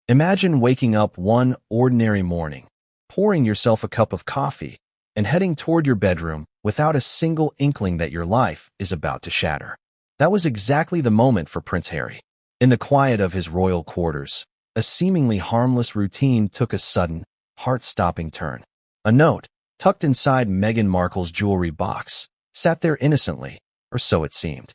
Imagine waking up one ordinary morning, pouring yourself a cup of coffee, and heading toward your bedroom without a single inkling that your life is about to shatter. That was exactly the moment for Prince Harry. In the quiet of his royal quarters, a seemingly harmless routine took a sudden, heart-stopping turn. A note, tucked inside Meghan Markle's jewelry box, sat there innocently, or so it seemed.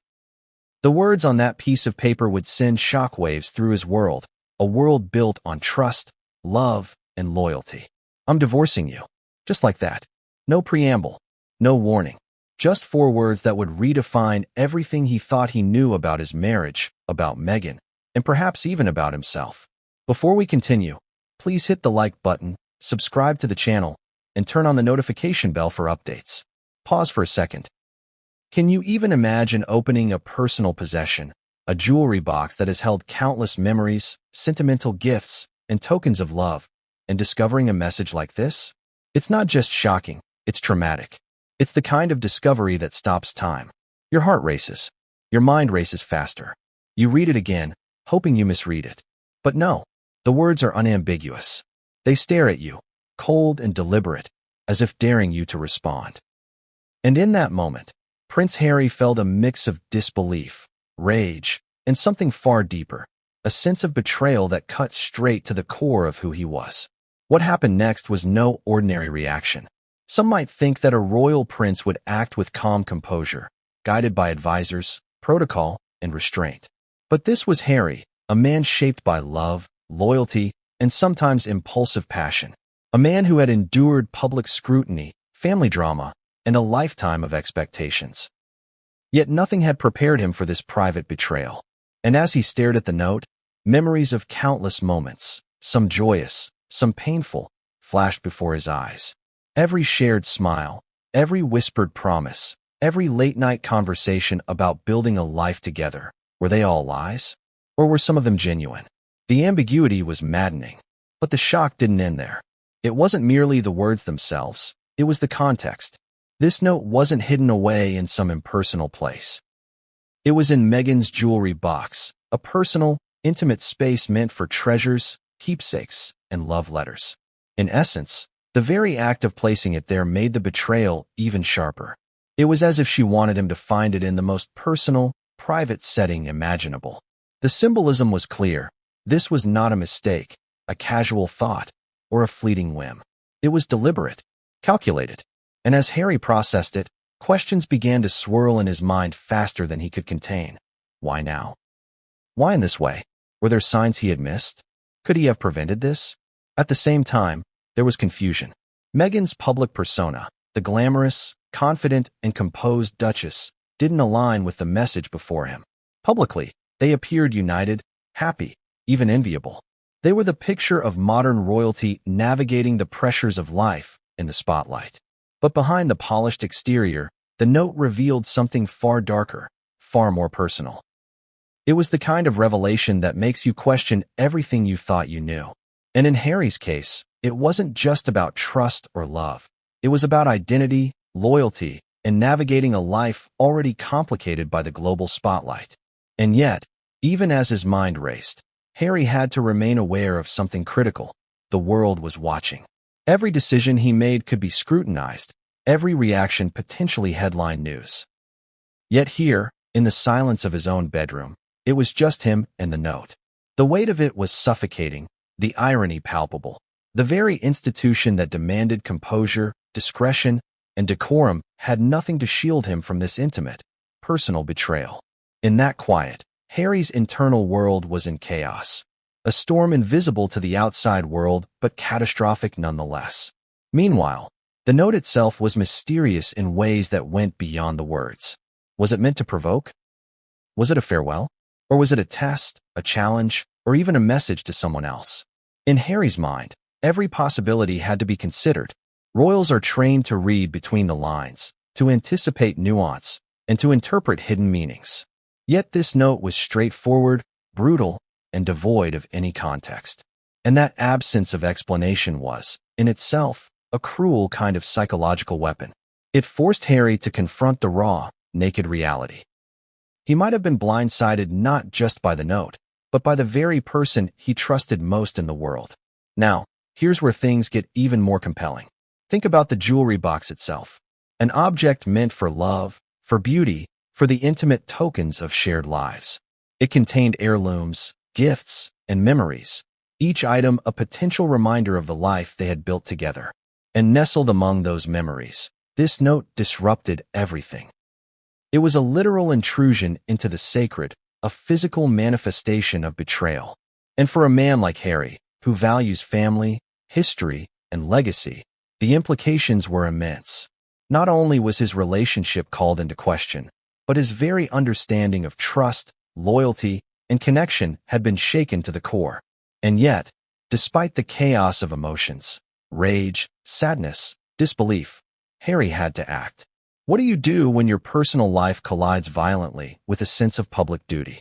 The words on that piece of paper would send shockwaves through his world, a world built on trust, love, and loyalty. "I'm divorcing you." Just like that. No preamble, no warning. Just 4 words that would redefine everything he thought he knew about his marriage, about Meghan, and perhaps even about himself. Before we continue, please hit the like button, subscribe to the channel, and turn on the notification bell for updates. Pause for a second. Can you even imagine opening a personal possession, a jewelry box that has held countless memories, sentimental gifts, and tokens of love, and discovering a message like this? It's not just shocking, it's traumatic. It's the kind of discovery that stops time. Your heart races. Your mind races faster. You read it again, hoping you misread it. But no, the words are unambiguous. They stare at you, cold and deliberate, as if daring you to respond. And in that moment, Prince Harry felt a mix of disbelief, rage, and something far deeper, a sense of betrayal that cut straight to the core of who he was. What happened next was no ordinary reaction. Some might think that a royal prince would act with calm composure, guided by advisors, protocol, and restraint. But this was Harry, a man shaped by love, loyalty, and sometimes impulsive passion. A man who had endured public scrutiny, family drama, and a lifetime of expectations. Yet nothing had prepared him for this private betrayal. And as he stared at the note, memories of countless moments, some joyous, some painful, flashed before his eyes. Every shared smile, every whispered promise, every late-night conversation about building a life together, were they all lies? Or were some of them genuine? The ambiguity was maddening, but the shock didn't end there. It wasn't merely the words themselves, it was the context. This note wasn't hidden away in some impersonal place. It was in Meghan's jewelry box, a personal, intimate space meant for treasures, keepsakes, and love letters. In essence, the very act of placing it there made the betrayal even sharper. It was as if she wanted him to find it in the most personal, private setting imaginable. The symbolism was clear. This was not a mistake, a casual thought, or a fleeting whim. It was deliberate, calculated. And as Harry processed it, questions began to swirl in his mind faster than he could contain. Why now? Why in this way? Were there signs he had missed? Could he have prevented this? At the same time, there was confusion. Meghan's public persona, the glamorous, confident, and composed Duchess, didn't align with the message before him. Publicly, they appeared united, happy, even enviable. They were the picture of modern royalty navigating the pressures of life in the spotlight. But behind the polished exterior, the note revealed something far darker, far more personal. It was the kind of revelation that makes you question everything you thought you knew. And in Harry's case, it wasn't just about trust or love. It was about identity, loyalty, and navigating a life already complicated by the global spotlight. And yet, even as his mind raced, Harry had to remain aware of something critical. The world was watching. Every decision he made could be scrutinized, every reaction potentially headline news. Yet here, in the silence of his own bedroom, it was just him and the note. The weight of it was suffocating, the irony palpable. The very institution that demanded composure, discretion, and decorum had nothing to shield him from this intimate, personal betrayal. In that quiet, Harry's internal world was in chaos. A storm invisible to the outside world, but catastrophic nonetheless. Meanwhile, the note itself was mysterious in ways that went beyond the words. Was it meant to provoke? Was it a farewell? Or was it a test, a challenge, or even a message to someone else? In Harry's mind, every possibility had to be considered. Royals are trained to read between the lines, to anticipate nuance, and to interpret hidden meanings. Yet this note was straightforward, brutal, and devoid of any context. And that absence of explanation was, in itself, a cruel kind of psychological weapon. It forced Harry to confront the raw, naked reality. He might have been blindsided not just by the note, but by the very person he trusted most in the world. Now, here's where things get even more compelling. Think about the jewelry box itself. An object meant for love, for beauty, for the intimate tokens of shared lives. It contained heirlooms, gifts, and memories, each item a potential reminder of the life they had built together. And nestled among those memories, this note disrupted everything. It was a literal intrusion into the sacred, a physical manifestation of betrayal. And for a man like Harry, who values family, history, and legacy, the implications were immense. Not only was his relationship called into question, but his very understanding of trust, loyalty, and connection had been shaken to the core. And yet, despite the chaos of emotions, rage, sadness, disbelief, Harry had to act. What do you do when your personal life collides violently with a sense of public duty?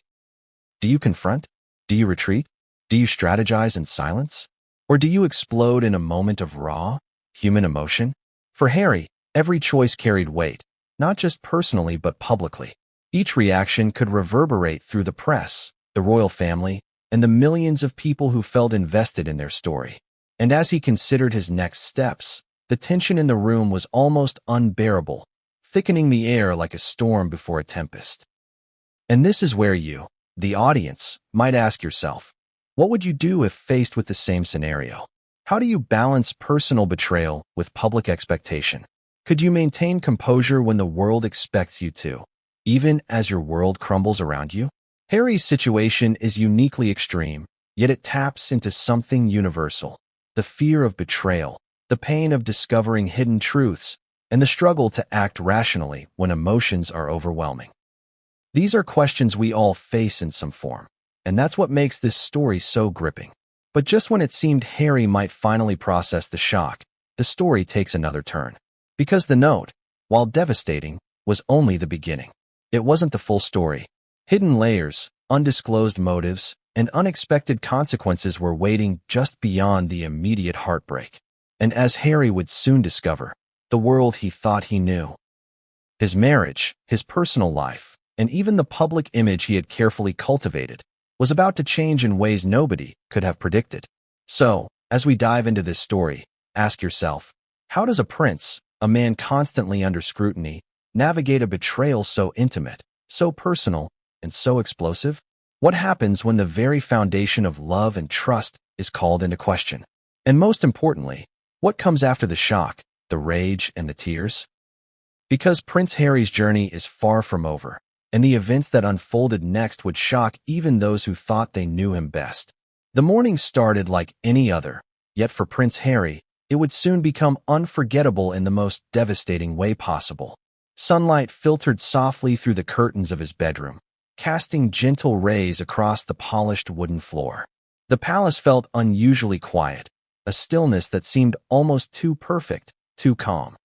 Do you confront? Do you retreat? Do you strategize in silence? Or do you explode in a moment of raw, human emotion? For Harry, every choice carried weight, not just personally but publicly. Each reaction could reverberate through the press, the royal family, and the millions of people who felt invested in their story. And as he considered his next steps, the tension in the room was almost unbearable, thickening the air like a storm before a tempest. And this is where you, the audience, might ask yourself, what would you do if faced with the same scenario? How do you balance personal betrayal with public expectation? Could you maintain composure when the world expects you to, even as your world crumbles around you? Harry's situation is uniquely extreme, yet it taps into something universal: the fear of betrayal, the pain of discovering hidden truths, and the struggle to act rationally when emotions are overwhelming. These are questions we all face in some form, and that's what makes this story so gripping. But just when it seemed Harry might finally process the shock, the story takes another turn. Because the note, while devastating, was only the beginning. It wasn't the full story. Hidden layers, undisclosed motives, and unexpected consequences were waiting just beyond the immediate heartbreak. And as Harry would soon discover, the world he thought he knew, his marriage, his personal life, and even the public image he had carefully cultivated, was about to change in ways nobody could have predicted. So, as we dive into this story, ask yourself, how does a prince, a man constantly under scrutiny, navigate a betrayal so intimate, so personal, and so explosive? What happens when the very foundation of love and trust is called into question? And most importantly, what comes after the shock, the rage, and the tears? Because Prince Harry's journey is far from over, and the events that unfolded next would shock even those who thought they knew him best. The morning started like any other, yet for Prince Harry, it would soon become unforgettable in the most devastating way possible. Sunlight filtered softly through the curtains of his bedroom, casting gentle rays across the polished wooden floor. The palace felt unusually quiet, a stillness that seemed almost too perfect, too calm.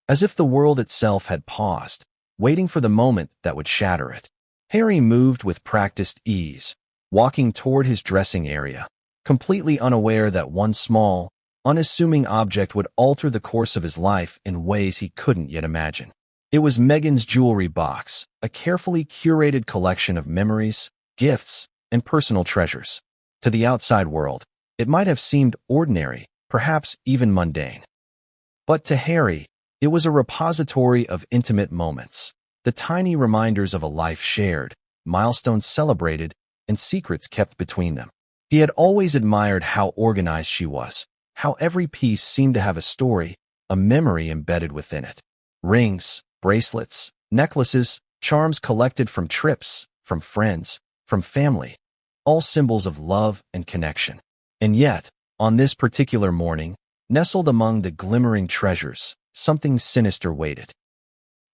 As if the world itself had paused, waiting for the moment that would shatter it. Harry moved with practiced ease, walking toward his dressing area, completely unaware that one small, unassuming object would alter the course of his life in ways he couldn't yet imagine. It was Meghan's jewelry box, a carefully curated collection of memories, gifts, and personal treasures. To the outside world, it might have seemed ordinary, perhaps even mundane. But to Harry, it was a repository of intimate moments, the tiny reminders of a life shared, milestones celebrated, and secrets kept between them. He had always admired how organized she was, how every piece seemed to have a story, a memory embedded within it. Rings, bracelets, necklaces, charms collected from trips, from friends, from family, all symbols of love and connection. And yet, on this particular morning, nestled among the glimmering treasures, something sinister waited.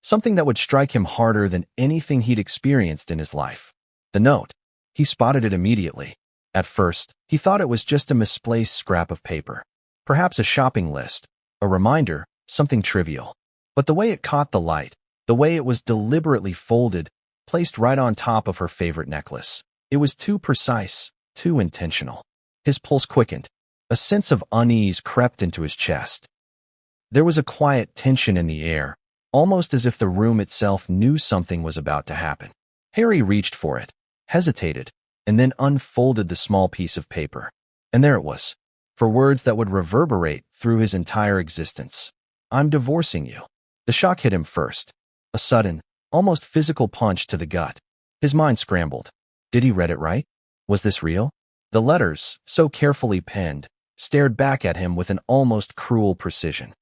Something that would strike him harder than anything he'd experienced in his life. The note. He spotted it immediately. At first, he thought it was just a misplaced scrap of paper. Perhaps a shopping list, a reminder, something trivial. But the way it caught the light, the way it was deliberately folded, placed right on top of her favorite necklace, it was too precise, too intentional. His pulse quickened. A sense of unease crept into his chest. There was a quiet tension in the air, almost as if the room itself knew something was about to happen. Harry reached for it, hesitated, and then unfolded the small piece of paper. And there it was, for words that would reverberate through his entire existence. "I'm divorcing you." The shock hit him first, a sudden, almost physical punch to the gut. His mind scrambled. Did he read it right? Was this real? The letters, so carefully penned, stared back at him with an almost cruel precision.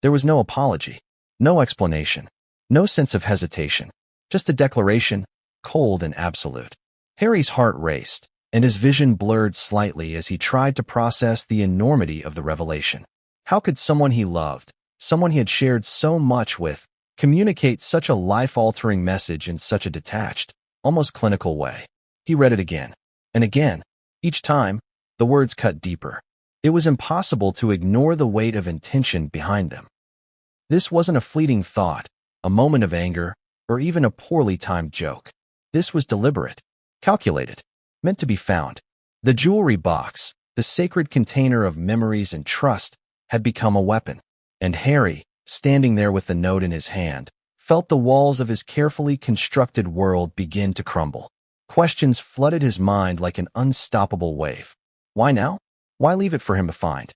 There was no apology, no explanation, no sense of hesitation, just a declaration, cold and absolute. Harry's heart raced, and his vision blurred slightly as he tried to process the enormity of the revelation. How could someone he loved, someone he had shared so much with, communicate such a life-altering message in such a detached, almost clinical way? He read it again, and again. Each time, the words cut deeper. It was impossible to ignore the weight of intention behind them. This wasn't a fleeting thought, a moment of anger, or even a poorly timed joke. This was deliberate, calculated, meant to be found. The jewelry box, the sacred container of memories and trust, had become a weapon. And Harry, standing there with the note in his hand, felt the walls of his carefully constructed world begin to crumble. Questions flooded his mind like an unstoppable wave. Why now? Why leave it for him to find?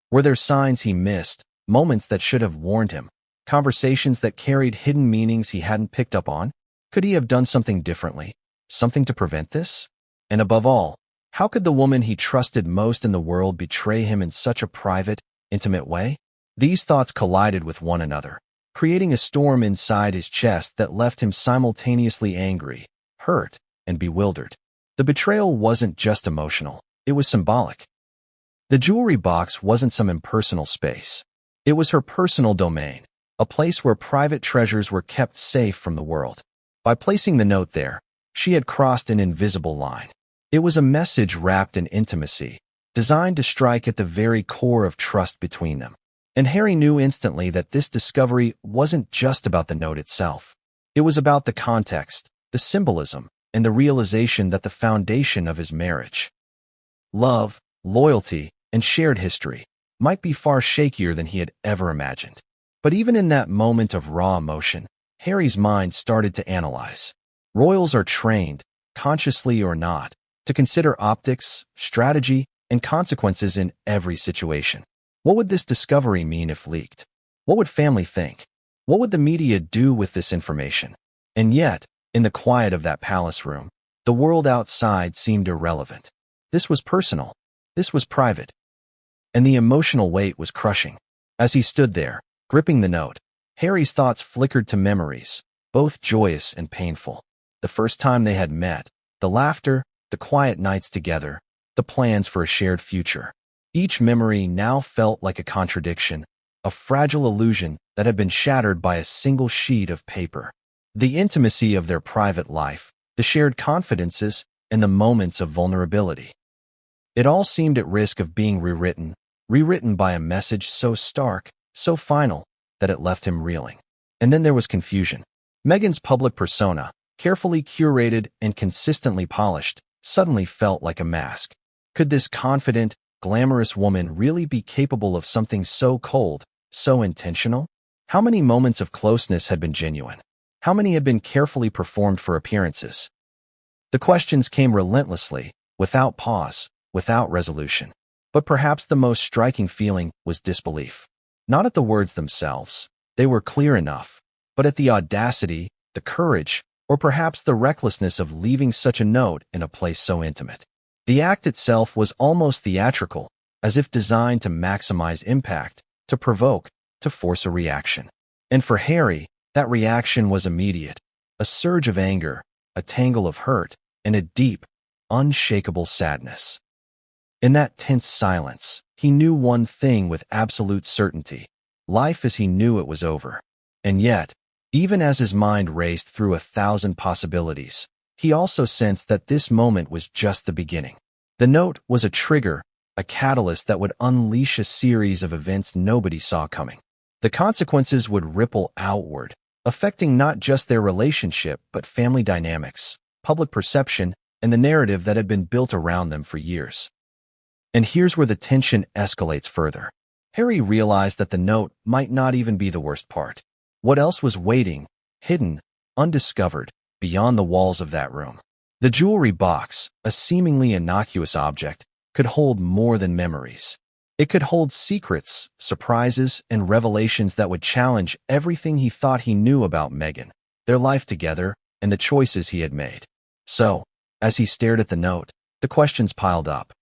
Were there signs he missed, moments that should have warned him, conversations that carried hidden meanings he hadn't picked up on? Could he have done something differently, something to prevent this? And above all, how could the woman he trusted most in the world betray him in such a private, intimate way? These thoughts collided with one another, creating a storm inside his chest that left him simultaneously angry, hurt, and bewildered. The betrayal wasn't just emotional, it was symbolic. The jewelry box wasn't some impersonal space. It was her personal domain, a place where private treasures were kept safe from the world. By placing the note there, she had crossed an invisible line. It was a message wrapped in intimacy, designed to strike at the very core of trust between them. And Harry knew instantly that this discovery wasn't just about the note itself. It was about the context, the symbolism, and the realization that the foundation of his marriage, love, loyalty, and shared history, might be far shakier than he had ever imagined. But even in that moment of raw emotion, Harry's mind started to analyze. Royals are trained, consciously or not, to consider optics, strategy, and consequences in every situation. What would this discovery mean if leaked? What would family think? What would the media do with this information? And yet, in the quiet of that palace room, the world outside seemed irrelevant. This was personal. This was private. And the emotional weight was crushing. As he stood there, gripping the note, Harry's thoughts flickered to memories, both joyous and painful. The first time they had met, the laughter, the quiet nights together, the plans for a shared future. Each memory now felt like a contradiction, a fragile illusion that had been shattered by a single sheet of paper. The intimacy of their private life, the shared confidences, and the moments of vulnerability. It all seemed at risk of being rewritten by a message so stark, so final, that it left him reeling. And then there was confusion. Meghan's public persona, carefully curated and consistently polished, suddenly felt like a mask. Could this confident, glamorous woman really be capable of something so cold, so intentional? How many moments of closeness had been genuine? How many had been carefully performed for appearances? The questions came relentlessly, without pause, without resolution. But perhaps the most striking feeling was disbelief. Not at the words themselves, they were clear enough, but at the audacity, the courage, or perhaps the recklessness of leaving such a note in a place so intimate. The act itself was almost theatrical, as if designed to maximize impact, to provoke, to force a reaction. And for Harry, that reaction was immediate, a surge of anger, a tangle of hurt, and a deep, unshakable sadness. In that tense silence, he knew one thing with absolute certainty: life as he knew it was over. And yet, even as his mind raced through 1,000 possibilities, he also sensed that this moment was just the beginning. The note was a trigger, a catalyst that would unleash a series of events nobody saw coming. The consequences would ripple outward, affecting not just their relationship but family dynamics, public perception, and the narrative that had been built around them for years. And here's where the tension escalates further. Harry realized that the note might not even be the worst part. What else was waiting, hidden, undiscovered, beyond the walls of that room? The jewelry box, a seemingly innocuous object, could hold more than memories. It could hold secrets, surprises, and revelations that would challenge everything he thought he knew about Meghan, their life together, and the choices he had made. So, as he stared at the note, the questions piled up.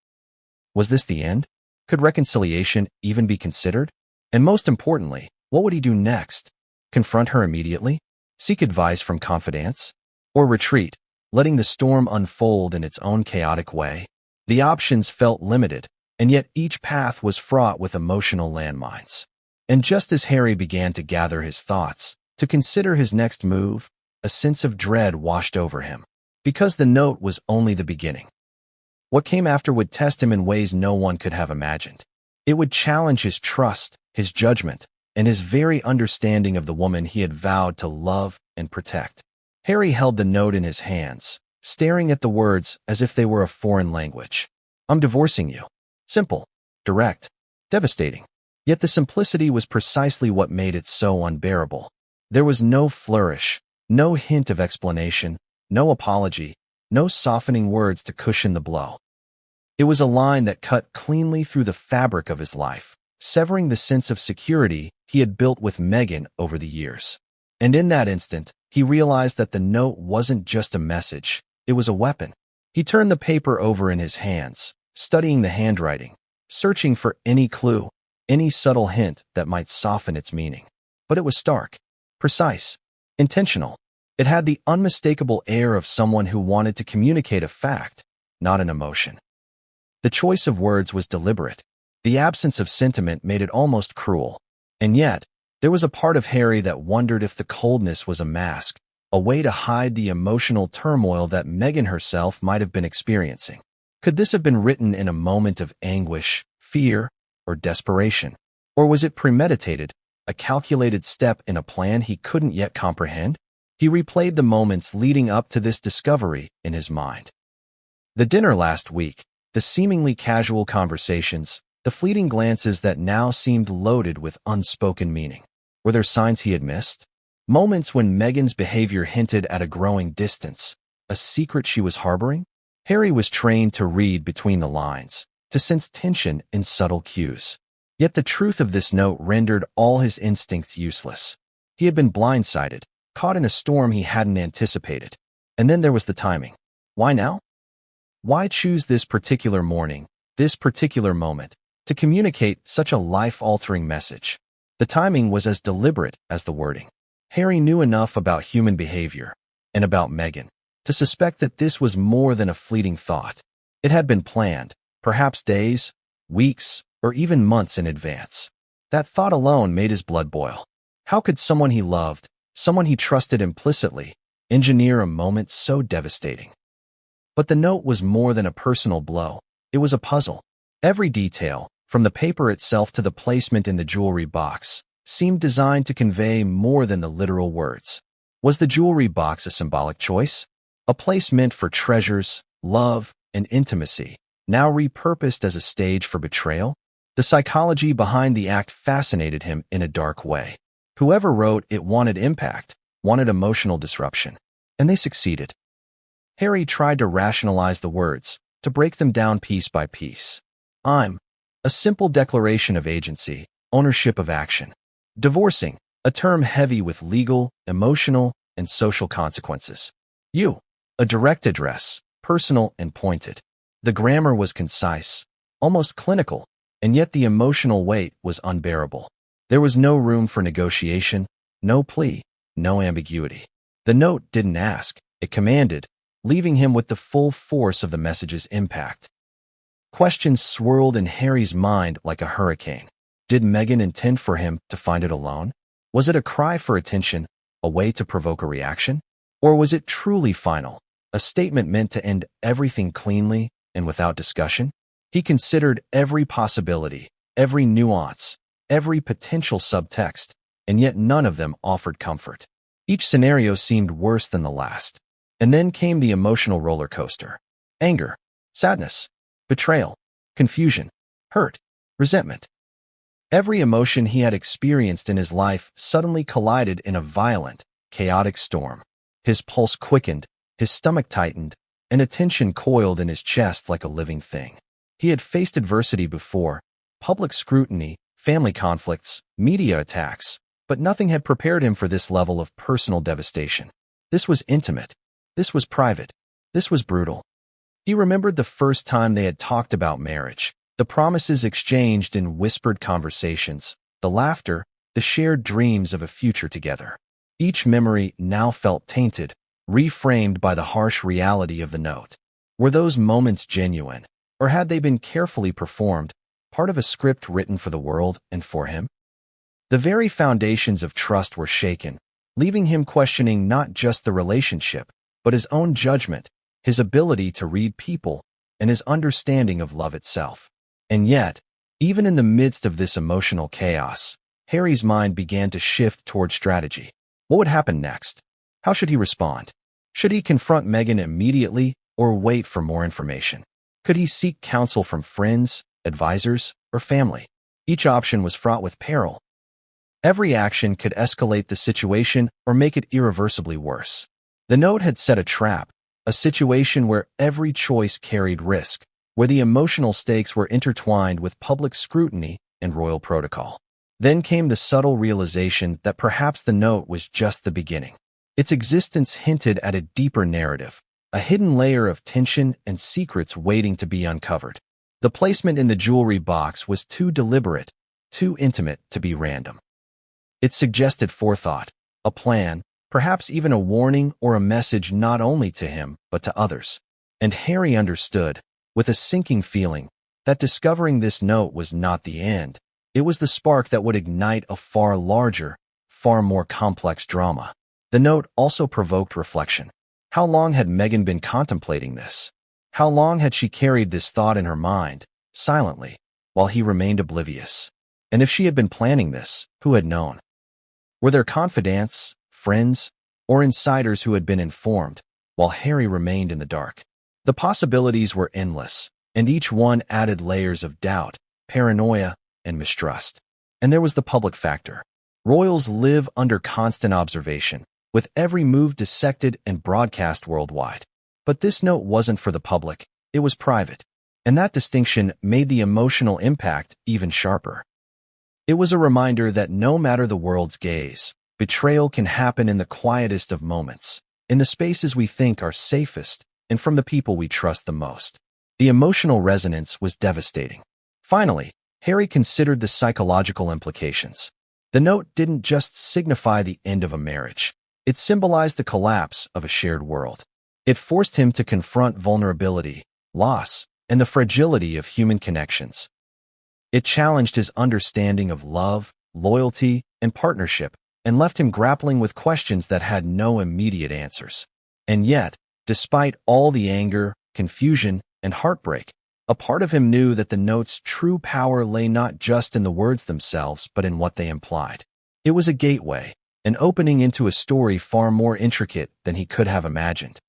Was this the end? Could reconciliation even be considered? And most importantly, what would he do next? Confront her immediately? Seek advice from confidants? Or retreat, letting the storm unfold in its own chaotic way? The options felt limited, and yet each path was fraught with emotional landmines. And just as Harry began to gather his thoughts, to consider his next move, a sense of dread washed over him. Because the note was only the beginning. What came after would test him in ways no one could have imagined. It would challenge his trust, his judgment, and his very understanding of the woman he had vowed to love and protect. Harry held the note in his hands, staring at the words as if they were a foreign language. I'm divorcing you. Simple, direct, devastating. Yet the simplicity was precisely what made it so unbearable. There was no flourish, no hint of explanation, no apology, no softening words to cushion the blow. It was a line that cut cleanly through the fabric of his life, severing the sense of security he had built with Meghan over the years. And in that instant, he realized that the note wasn't just a message, it was a weapon. He turned the paper over in his hands, studying the handwriting, searching for any clue, any subtle hint that might soften its meaning. But it was stark, precise, intentional. It had the unmistakable air of someone who wanted to communicate a fact, not an emotion. The choice of words was deliberate. The absence of sentiment made it almost cruel. And yet, there was a part of Harry that wondered if the coldness was a mask, a way to hide the emotional turmoil that Meghan herself might have been experiencing. Could this have been written in a moment of anguish, fear, or desperation? Or was it premeditated, a calculated step in a plan he couldn't yet comprehend? He replayed the moments leading up to this discovery in his mind. The dinner last week, the seemingly casual conversations, the fleeting glances that now seemed loaded with unspoken meaning. Were there signs he had missed? Moments when Meghan's behavior hinted at a growing distance, a secret she was harboring? Harry was trained to read between the lines, to sense tension in subtle cues. Yet the truth of this note rendered all his instincts useless. He had been blindsided, caught in a storm he hadn't anticipated. And then there was the timing. Why now? Why choose this particular morning, this particular moment, to communicate such a life-altering message? The timing was as deliberate as the wording. Harry knew enough about human behavior, and about Meghan, to suspect that this was more than a fleeting thought. It had been planned, perhaps days, weeks, or even months in advance. That thought alone made his blood boil. How could someone he loved, someone he trusted implicitly, engineer a moment so devastating? But the note was more than a personal blow. It was a puzzle. Every detail, from the paper itself to the placement in the jewelry box, seemed designed to convey more than the literal words. Was the jewelry box a symbolic choice? A place meant for treasures, love, and intimacy, now repurposed as a stage for betrayal? The psychology behind the act fascinated him in a dark way. Whoever wrote it wanted impact, wanted emotional disruption, and they succeeded. Harry tried to rationalize the words, to break them down piece by piece. I'm a simple declaration of agency, ownership of action. Divorcing, a term heavy with legal, emotional, and social consequences. You, a direct address, personal and pointed. The grammar was concise, almost clinical, and yet the emotional weight was unbearable. There was no room for negotiation, no plea, no ambiguity. The note didn't ask, it commanded, leaving him with the full force of the message's impact. Questions swirled in Harry's mind like a hurricane. Did Meghan intend for him to find it alone? Was it a cry for attention, a way to provoke a reaction? Or was it truly final, a statement meant to end everything cleanly and without discussion? He considered every possibility, every nuance, every potential subtext, and yet none of them offered comfort. Each scenario seemed worse than the last. And then came the emotional roller coaster. Anger, sadness, betrayal, confusion, hurt, resentment. Every emotion he had experienced in his life suddenly collided in a violent, chaotic storm. His pulse quickened, his stomach tightened, and a tension coiled in his chest like a living thing. He had faced adversity before, public scrutiny, family conflicts, media attacks, but nothing had prepared him for this level of personal devastation. This was intimate. This was private. This was brutal. He remembered the first time they had talked about marriage, the promises exchanged in whispered conversations, the laughter, the shared dreams of a future together. Each memory now felt tainted, reframed by the harsh reality of the note. Were those moments genuine, or had they been carefully performed, part of a script written for the world and for him? The very foundations of trust were shaken, leaving him questioning not just the relationship, but his own judgment, his ability to read people, and his understanding of love itself. And yet, even in the midst of this emotional chaos, Harry's mind began to shift toward strategy. What would happen next? How should he respond? Should he confront Meghan immediately or wait for more information? Could he seek counsel from friends, advisors, or family? Each option was fraught with peril. Every action could escalate the situation or make it irreversibly worse. The note had set a trap, a situation where every choice carried risk, where the emotional stakes were intertwined with public scrutiny and royal protocol. Then came the subtle realization that perhaps the note was just the beginning. Its existence hinted at a deeper narrative, a hidden layer of tension and secrets waiting to be uncovered. The placement in the jewelry box was too deliberate, too intimate to be random. It suggested forethought, a plan, perhaps even a warning or a message not only to him, but to others. And Harry understood, with a sinking feeling, that discovering this note was not the end. It was the spark that would ignite a far larger, far more complex drama. The note also provoked reflection. How long had Meghan been contemplating this? How long had she carried this thought in her mind, silently, while he remained oblivious? And if she had been planning this, who had known? Were there confidants, friends, or insiders who had been informed, while Harry remained in the dark? The possibilities were endless, and each one added layers of doubt, paranoia, and mistrust. And there was the public factor. Royals live under constant observation, with every move dissected and broadcast worldwide. But this note wasn't for the public, it was private, and that distinction made the emotional impact even sharper. It was a reminder that no matter the world's gaze, betrayal can happen in the quietest of moments, in the spaces we think are safest, and from the people we trust the most. The emotional resonance was devastating. Finally, Harry considered the psychological implications. The note didn't just signify the end of a marriage. It symbolized the collapse of a shared world. It forced him to confront vulnerability, loss, and the fragility of human connections. It challenged his understanding of love, loyalty, and partnership, and left him grappling with questions that had no immediate answers. And yet, despite all the anger, confusion, and heartbreak, a part of him knew that the note's true power lay not just in the words themselves, but in what they implied. It was a gateway, an opening into a story far more intricate than he could have imagined.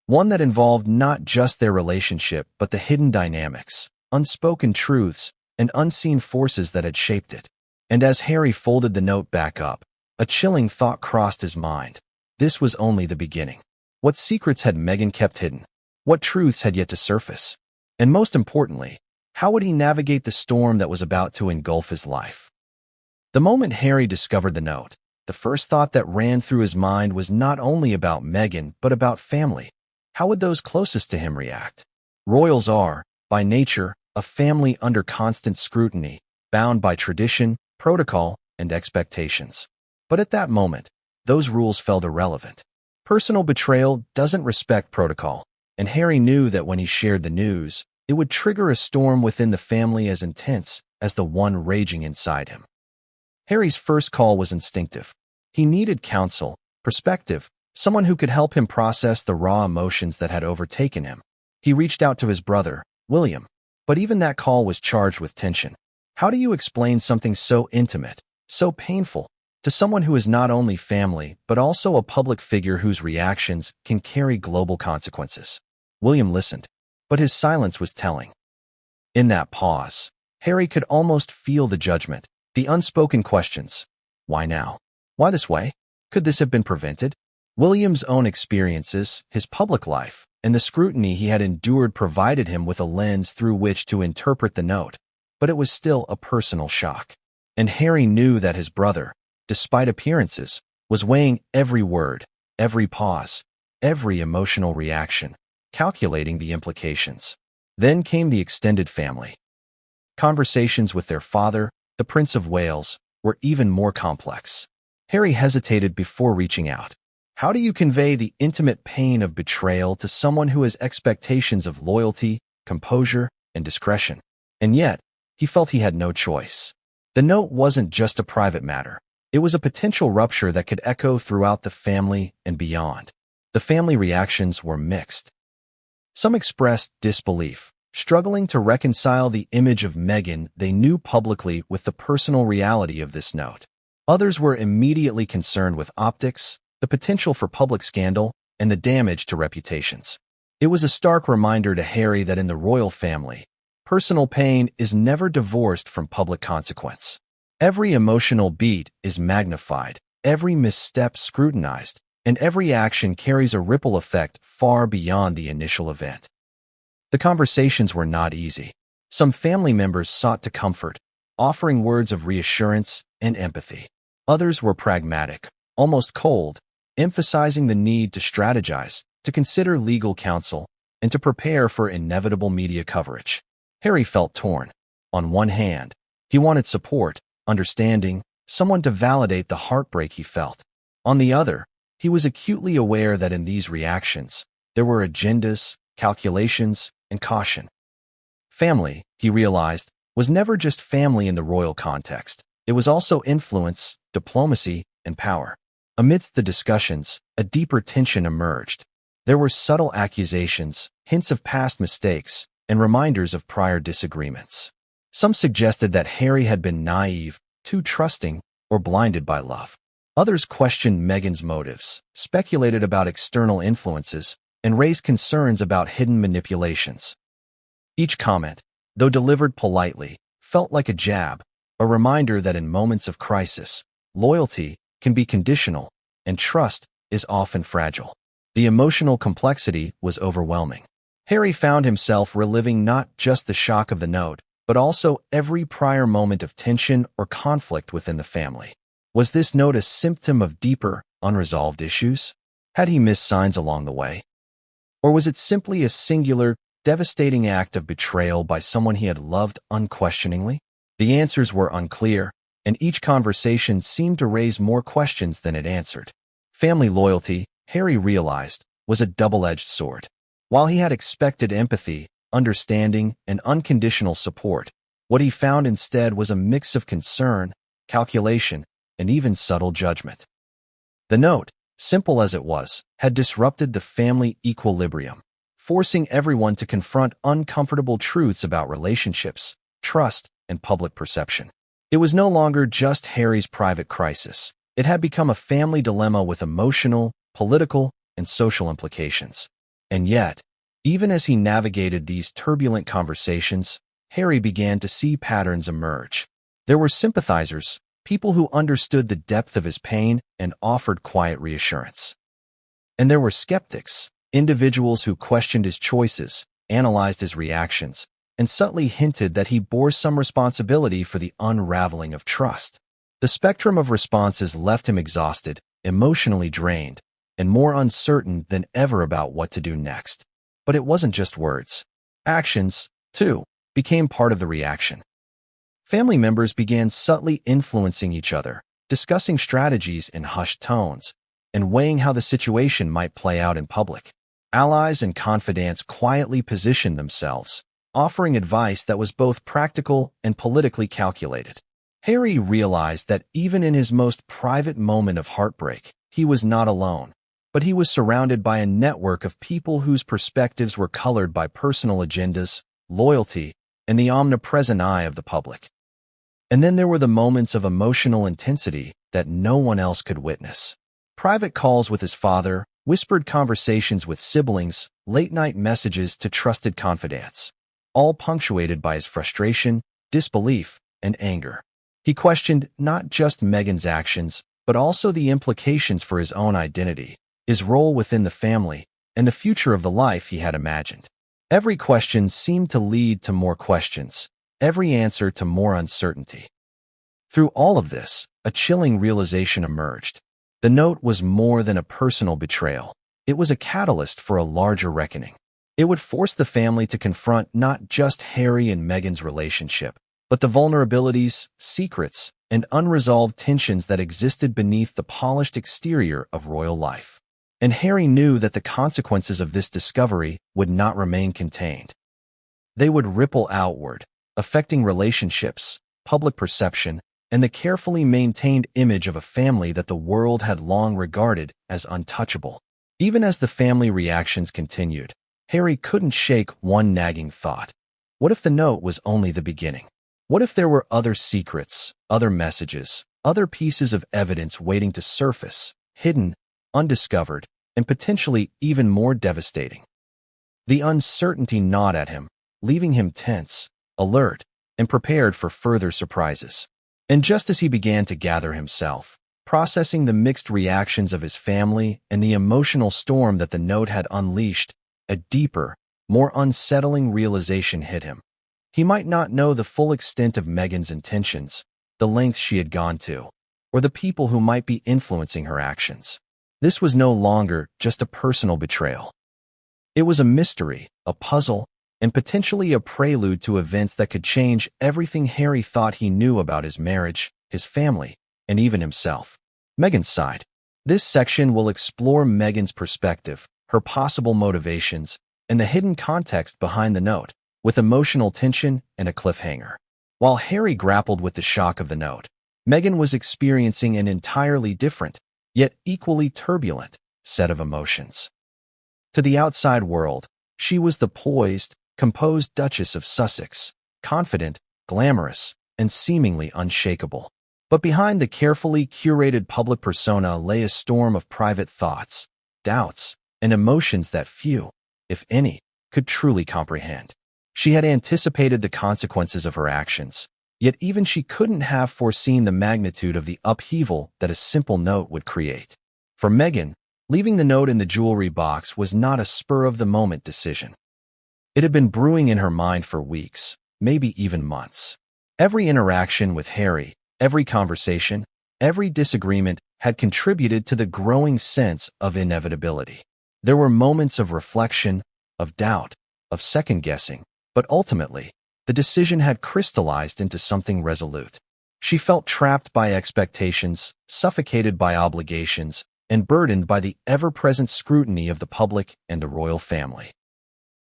One that involved not just their relationship, but the hidden dynamics, unspoken truths, and unseen forces that had shaped it. And as Harry folded the note back up, a chilling thought crossed his mind. This was only the beginning. What secrets had Meghan kept hidden? What truths had yet to surface? And most importantly, how would he navigate the storm that was about to engulf his life? The moment Harry discovered the note, the first thought that ran through his mind was not only about Meghan, but about family. How would those closest to him react? Royals are, by nature, a family under constant scrutiny, bound by tradition, protocol, and expectations. But at that moment, those rules felt irrelevant. Personal betrayal doesn't respect protocol, and Harry knew that when he shared the news, it would trigger a storm within the family as intense as the one raging inside him. Harry's first call was instinctive. He needed counsel, perspective, someone who could help him process the raw emotions that had overtaken him. He reached out to his brother, William. But even that call was charged with tension. How do you explain something so intimate, so painful, to someone who is not only family, but also a public figure whose reactions can carry global consequences? William listened, but his silence was telling. In that pause, Harry could almost feel the judgment, the unspoken questions. Why now? Why this way? Could this have been prevented? William's own experiences, his public life, and the scrutiny he had endured provided him with a lens through which to interpret the note. But it was still a personal shock. And Harry knew that his brother, despite appearances, was weighing every word, every pause, every emotional reaction, calculating the implications. Then came the extended family. Conversations with their father, the Prince of Wales, were even more complex. Harry hesitated before reaching out. How do you convey the intimate pain of betrayal to someone who has expectations of loyalty, composure, and discretion? And yet, he felt he had no choice. The note wasn't just a private matter. It was a potential rupture that could echo throughout the family and beyond. The family reactions were mixed. Some expressed disbelief, struggling to reconcile the image of Meghan they knew publicly with the personal reality of this note. Others were immediately concerned with optics, the potential for public scandal, and the damage to reputations. It was a stark reminder to Harry that in the royal family, personal pain is never divorced from public consequence. Every emotional beat is magnified, every misstep scrutinized, and every action carries a ripple effect far beyond the initial event. The conversations were not easy. Some family members sought to comfort, offering words of reassurance and empathy. Others were pragmatic, almost cold, emphasizing the need to strategize, to consider legal counsel, and to prepare for inevitable media coverage. Harry felt torn. On one hand, he wanted support, understanding, someone to validate the heartbreak he felt. On the other, he was acutely aware that in these reactions, there were agendas, calculations, and caution. Family, he realized, was never just family in the royal context. It was also influence, diplomacy, and power. Amidst the discussions, a deeper tension emerged. There were subtle accusations, hints of past mistakes, and reminders of prior disagreements. Some suggested that Harry had been naive, too trusting, or blinded by love. Others questioned Meghan's motives, speculated about external influences, and raised concerns about hidden manipulations. Each comment, though delivered politely, felt like a jab, a reminder that in moments of crisis, loyalty can be conditional, and trust is often fragile. The emotional complexity was overwhelming. Harry found himself reliving not just the shock of the note, but also every prior moment of tension or conflict within the family. Was this note a symptom of deeper, unresolved issues? Had he missed signs along the way? Or was it simply a singular, devastating act of betrayal by someone he had loved unquestioningly? The answers were unclear, and each conversation seemed to raise more questions than it answered. Family loyalty, Harry realized, was a double-edged sword. While he had expected empathy, understanding, and unconditional support, what he found instead was a mix of concern, calculation, and even subtle judgment. The note, simple as it was, had disrupted the family equilibrium, forcing everyone to confront uncomfortable truths about relationships, trust, and public perception. It was no longer just Harry's private crisis. It had become a family dilemma with emotional, political, and social implications. And yet, even as he navigated these turbulent conversations, Harry began to see patterns emerge. There were sympathizers, people who understood the depth of his pain and offered quiet reassurance. And there were skeptics, individuals who questioned his choices, analyzed his reactions, and subtly hinted that he bore some responsibility for the unraveling of trust. The spectrum of responses left him exhausted, emotionally drained, and more uncertain than ever about what to do next. But it wasn't just words. Actions, too, became part of the reaction. Family members began subtly influencing each other, discussing strategies in hushed tones, and weighing how the situation might play out in public. Allies and confidants quietly positioned themselves, offering advice that was both practical and politically calculated. Harry realized that even in his most private moment of heartbreak, he was not alone, but he was surrounded by a network of people whose perspectives were colored by personal agendas, loyalty, and the omnipresent eye of the public. And then there were the moments of emotional intensity that no one else could witness. Private calls with his father, whispered conversations with siblings, late-night messages to trusted confidants, all punctuated by his frustration, disbelief, and anger. He questioned not just Meghan's actions, but also the implications for his own identity, his role within the family, and the future of the life he had imagined. Every question seemed to lead to more questions, every answer to more uncertainty. Through all of this, a chilling realization emerged. The note was more than a personal betrayal. It was a catalyst for a larger reckoning. It would force the family to confront not just Harry and Meghan's relationship, but the vulnerabilities, secrets, and unresolved tensions that existed beneath the polished exterior of royal life. And Harry knew that the consequences of this discovery would not remain contained. They would ripple outward, affecting relationships, public perception, and the carefully maintained image of a family that the world had long regarded as untouchable. Even as the family reactions continued, Harry couldn't shake one nagging thought. What if the note was only the beginning? What if there were other secrets, other messages, other pieces of evidence waiting to surface, hidden, undiscovered, and potentially even more devastating? The uncertainty gnawed at him, leaving him tense, alert, and prepared for further surprises. And just as he began to gather himself, processing the mixed reactions of his family and the emotional storm that the note had unleashed, a deeper, more unsettling realization hit him. He might not know the full extent of Meghan's intentions, the lengths she had gone to, or the people who might be influencing her actions. This was no longer just a personal betrayal. It was a mystery, a puzzle, and potentially a prelude to events that could change everything Harry thought he knew about his marriage, his family, and even himself. Meghan's side. This section will explore Meghan's perspective, her possible motivations, and the hidden context behind the note, with emotional tension and a cliffhanger. While Harry grappled with the shock of the note, Meghan was experiencing an entirely different, yet equally turbulent, set of emotions. To the outside world, she was the poised, composed Duchess of Sussex, confident, glamorous, and seemingly unshakable. But behind the carefully curated public persona lay a storm of private thoughts, doubts, and emotions that few, if any, could truly comprehend. She had anticipated the consequences of her actions, yet even she couldn't have foreseen the magnitude of the upheaval that a simple note would create. For Meghan, leaving the note in the jewelry box was not a spur-of-the-moment decision. It had been brewing in her mind for weeks, maybe even months. Every interaction with Harry, every conversation, every disagreement had contributed to the growing sense of inevitability. There were moments of reflection, of doubt, of second-guessing, but ultimately, the decision had crystallized into something resolute. She felt trapped by expectations, suffocated by obligations, and burdened by the ever-present scrutiny of the public and the royal family.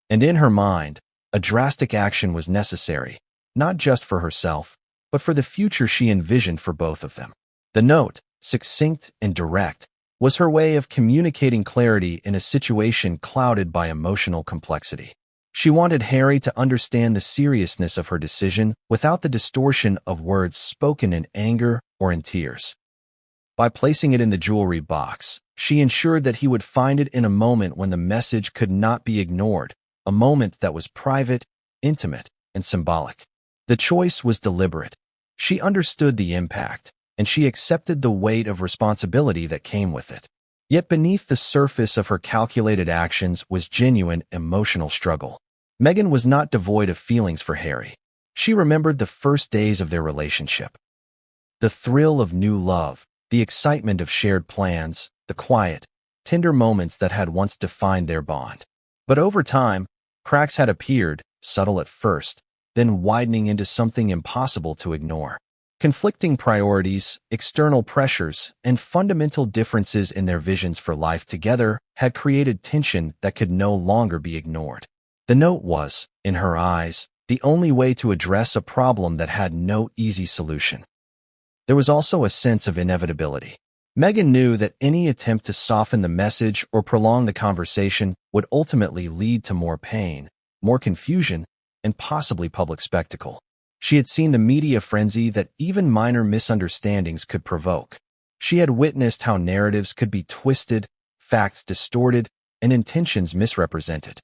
And in her mind, a drastic action was necessary, not just for herself, but for the future she envisioned for both of them. The note, succinct and direct, was her way of communicating clarity in a situation clouded by emotional complexity. She wanted Harry to understand the seriousness of her decision without the distortion of words spoken in anger or in tears. By placing it in the jewelry box, she ensured that he would find it in a moment when the message could not be ignored, a moment that was private, intimate, and symbolic. The choice was deliberate. She understood the impact, and she accepted the weight of responsibility that came with it. Yet beneath the surface of her calculated actions was genuine emotional struggle. Meghan was not devoid of feelings for Harry. She remembered the first days of their relationship. The thrill of new love, the excitement of shared plans, the quiet, tender moments that had once defined their bond. But over time, cracks had appeared, subtle at first, then widening into something impossible to ignore. Conflicting priorities, external pressures, and fundamental differences in their visions for life together had created tension that could no longer be ignored. The note was, in her eyes, the only way to address a problem that had no easy solution. There was also a sense of inevitability. Meghan knew that any attempt to soften the message or prolong the conversation would ultimately lead to more pain, more confusion, and possibly public spectacle. She had seen the media frenzy that even minor misunderstandings could provoke. She had witnessed how narratives could be twisted, facts distorted, and intentions misrepresented.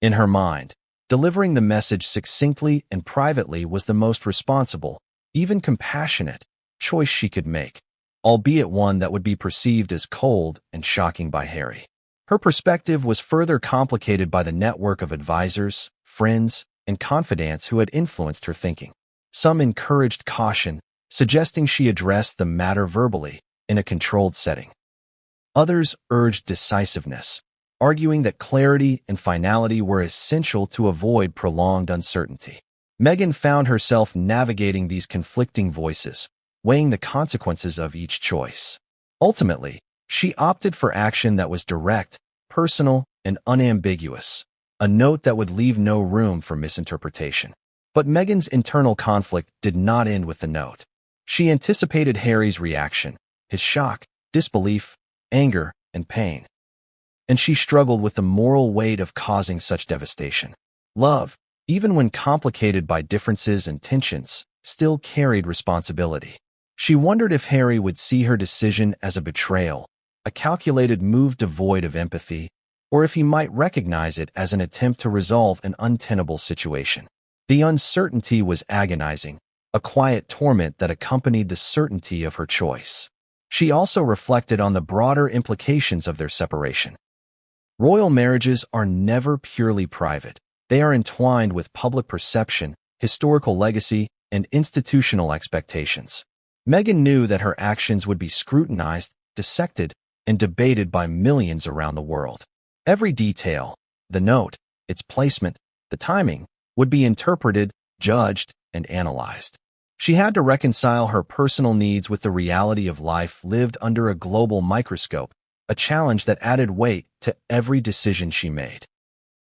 In her mind, delivering the message succinctly and privately was the most responsible, even compassionate, choice she could make, albeit one that would be perceived as cold and shocking by Harry. Her perspective was further complicated by the network of advisors, friends, and confidants who had influenced her thinking. Some encouraged caution, suggesting she address the matter verbally, in a controlled setting. Others urged decisiveness, arguing that clarity and finality were essential to avoid prolonged uncertainty. Meghan found herself navigating these conflicting voices, weighing the consequences of each choice. Ultimately, she opted for action that was direct, personal, and unambiguous, a note that would leave no room for misinterpretation. But Meghan's internal conflict did not end with the note. She anticipated Harry's reaction, his shock, disbelief, anger, and pain. And she struggled with the moral weight of causing such devastation. Love, even when complicated by differences and tensions, still carried responsibility. She wondered if Harry would see her decision as a betrayal, a calculated move devoid of empathy, or if he might recognize it as an attempt to resolve an untenable situation. The uncertainty was agonizing, a quiet torment that accompanied the certainty of her choice. She also reflected on the broader implications of their separation. Royal marriages are never purely private. They are entwined with public perception, historical legacy, and institutional expectations. Meghan knew that her actions would be scrutinized, dissected, and debated by millions around the world. Every detail, the note, its placement, the timing, would be interpreted, judged, and analyzed. She had to reconcile her personal needs with the reality of life lived under a global microscope, a challenge that added weight to every decision she made.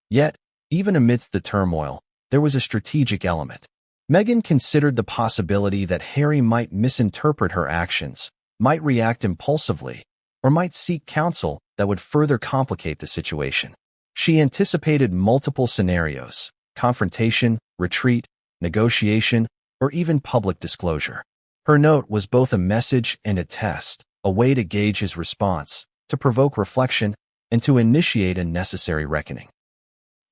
Yet, even amidst the turmoil, there was a strategic element. Meghan considered the possibility that Harry might misinterpret her actions, might react impulsively, or might seek counsel that would further complicate the situation. She anticipated multiple scenarios: confrontation, retreat, negotiation, or even public disclosure. Her note was both a message and a test, a way to gauge his response, to provoke reflection, and to initiate a necessary reckoning.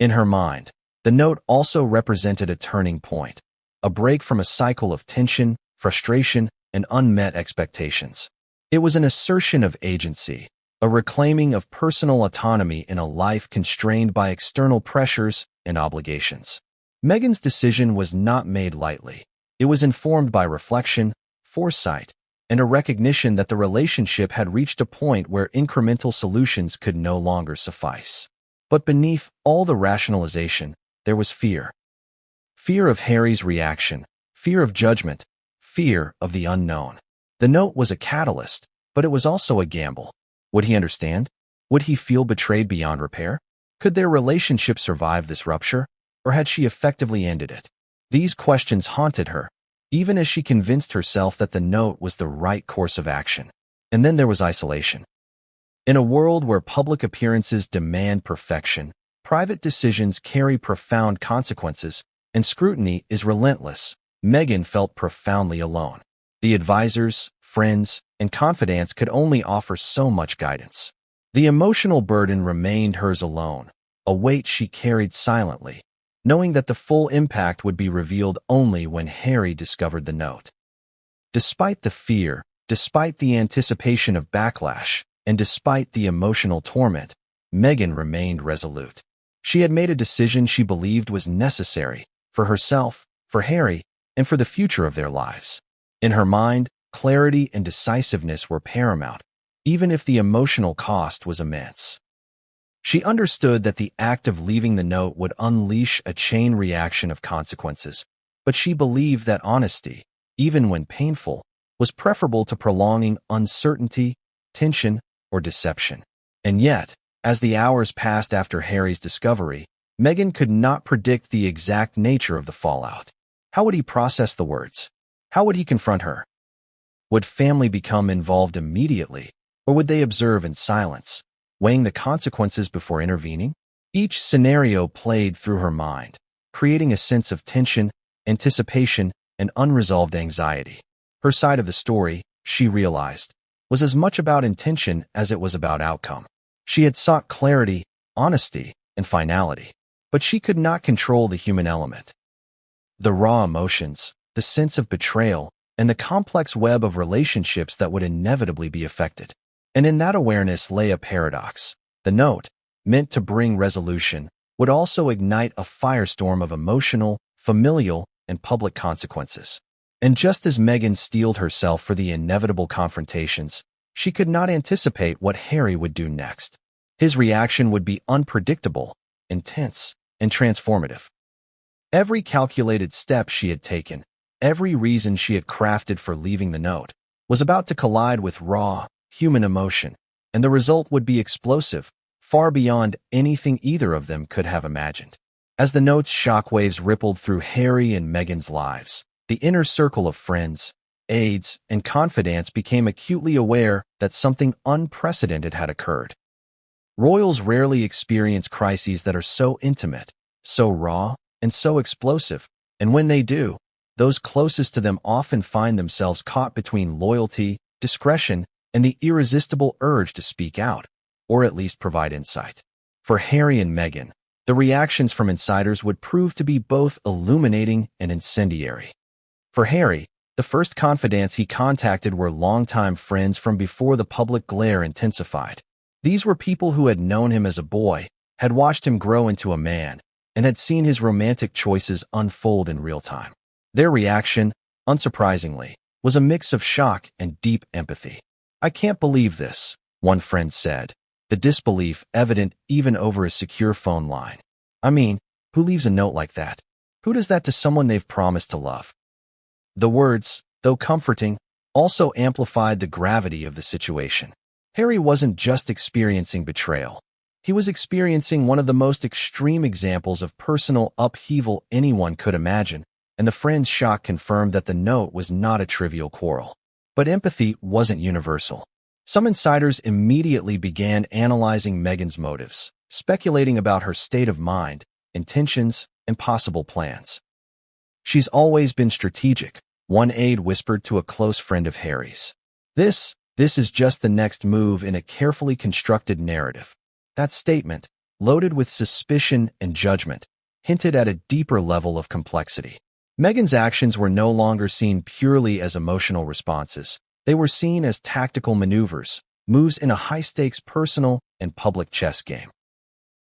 In her mind, the note also represented a turning point, a break from a cycle of tension, frustration, and unmet expectations. It was an assertion of agency, a reclaiming of personal autonomy in a life constrained by external pressures and obligations. Meghan's decision was not made lightly. It was informed by reflection, foresight, and a recognition that the relationship had reached a point where incremental solutions could no longer suffice. But beneath all the rationalization, there was fear. Fear of Harry's reaction, fear of judgment, fear of the unknown. The note was a catalyst, but it was also a gamble. Would he understand? Would he feel betrayed beyond repair? Could their relationship survive this rupture, or had she effectively ended it? These questions haunted her, even as she convinced herself that the note was the right course of action. And then there was isolation. In a world where public appearances demand perfection, private decisions carry profound consequences, and scrutiny is relentless, Meghan felt profoundly alone. The advisors, friends, and confidants could only offer so much guidance. The emotional burden remained hers alone, a weight she carried silently, knowing that the full impact would be revealed only when Harry discovered the note. Despite the fear, despite the anticipation of backlash, and despite the emotional torment, Meghan remained resolute. She had made a decision she believed was necessary, for herself, for Harry, and for the future of their lives. In her mind, clarity and decisiveness were paramount, even if the emotional cost was immense. She understood that the act of leaving the note would unleash a chain reaction of consequences, but she believed that honesty, even when painful, was preferable to prolonging uncertainty, tension, or deception. And yet, as the hours passed after Harry's discovery, Meghan could not predict the exact nature of the fallout. How would he process the words? How would he confront her? Would family become involved immediately, or would they observe in silence, weighing the consequences before intervening? Each scenario played through her mind, creating a sense of tension, anticipation, and unresolved anxiety. Her side of the story, she realized, was as much about intention as it was about outcome. She had sought clarity, honesty, and finality, but she could not control the human element. The raw emotions, the sense of betrayal, and the complex web of relationships that would inevitably be affected. And in that awareness lay a paradox. The note, meant to bring resolution, would also ignite a firestorm of emotional, familial, and public consequences. And just as Meghan steeled herself for the inevitable confrontations, she could not anticipate what Harry would do next. His reaction would be unpredictable, intense, and transformative. Every calculated step she had taken, every reason she had crafted for leaving the note, was about to collide with raw, human emotion, and the result would be explosive, far beyond anything either of them could have imagined. As the note's shockwaves rippled through Harry and Meghan's lives, the inner circle of friends, aides, and confidants became acutely aware that something unprecedented had occurred. Royals rarely experience crises that are so intimate, so raw, and so explosive, and when they do, those closest to them often find themselves caught between loyalty, discretion, and the irresistible urge to speak out, or at least provide insight. For Harry and Meghan, the reactions from insiders would prove to be both illuminating and incendiary. For Harry, the first confidants he contacted were longtime friends from before the public glare intensified. These were people who had known him as a boy, had watched him grow into a man, and had seen his romantic choices unfold in real time. Their reaction, unsurprisingly, was a mix of shock and deep empathy. "I can't believe this," one friend said, the disbelief evident even over a secure phone line. "I mean, who leaves a note like that? Who does that to someone they've promised to love?" The words, though comforting, also amplified the gravity of the situation. Harry wasn't just experiencing betrayal. He was experiencing one of the most extreme examples of personal upheaval anyone could imagine, and the friend's shock confirmed that the note was not a trivial quarrel. But empathy wasn't universal. Some insiders immediately began analyzing Meghan's motives, speculating about her state of mind, intentions, and possible plans. "She's always been strategic," one aide whispered to a close friend of Harry's. This is just the next move in a carefully constructed narrative." That statement, loaded with suspicion and judgment, hinted at a deeper level of complexity. Meghan's actions were no longer seen purely as emotional responses. They were seen as tactical maneuvers, moves in a high-stakes personal and public chess game.